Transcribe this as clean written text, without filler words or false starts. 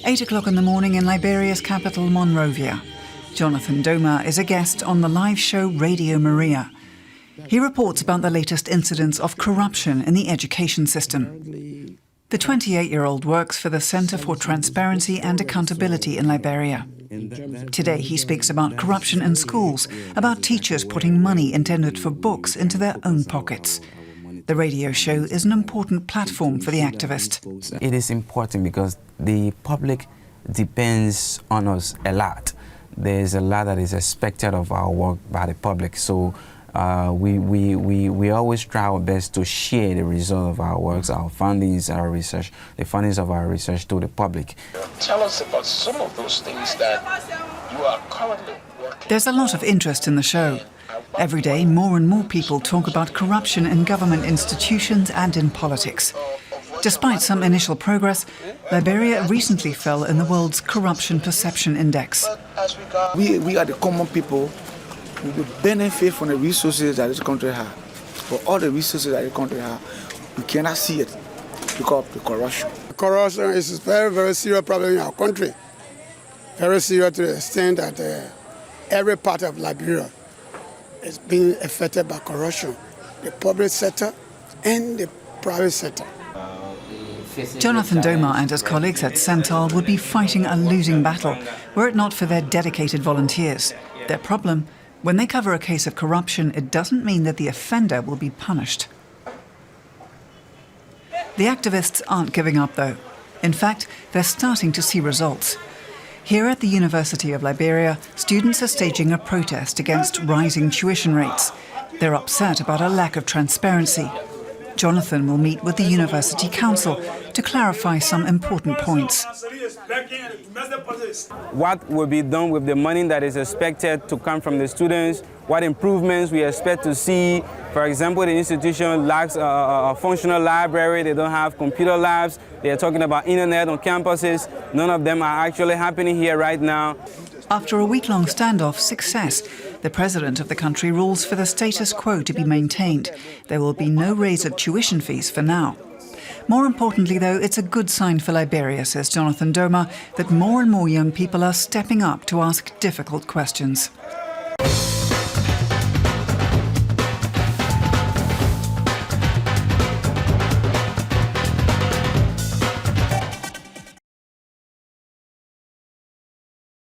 Eight o'clock in the morning in Liberia's capital, Monrovia. Jonathan Doma is a guest on the live show Radio Maria. He reports about the latest incidents of corruption in the education system. The 28-year-old works for the Center for Transparency and Accountability in Liberia. Today he speaks about corruption in schools, about teachers putting money intended for books into their own pockets. The radio show is an important platform for the activist. It is important because the public depends on us a lot. There's a lot that is expected of our work by the public, so we always try our best to share the result of our works, our findings, our research, the findings of our research to the public. Tell us about some of those things that you are currently working. There's a lot of interest in the show. Every day, more and more people talk about corruption in government institutions and in politics. Despite some initial progress, Liberia recently fell in the world's Corruption Perception Index. We are the common people who will benefit from the resources that this country has. But all the resources that the country has, we cannot see it because of the corruption. Corruption is a very, very serious problem in our country. Very serious to the extent that every part of Liberia is being affected by corruption, the public sector and the private sector. Jonathan Doma and his colleagues at Central would be fighting a losing battle were it not for their dedicated volunteers. Their problem, when they cover a case of corruption, it doesn't mean that the offender will be punished. The activists aren't giving up, though. In fact, they're starting to see results. Here at the University of Liberia, students are staging a protest against rising tuition rates. They're upset about a lack of transparency. Jonathan will meet with the University Council to clarify some important points. What will be done with the money that is expected to come from the students? What improvements we expect to see? For example, the institution lacks a functional library. They don't have computer labs. They are talking about internet on campuses. None of them are actually happening here right now. After a week-long standoff success, the president of the country rules for the status quo to be maintained. There will be no raise of tuition fees for now. More importantly, though, it's a good sign for Liberia, says Jonathan Doma, that more and more young people are stepping up to ask difficult questions.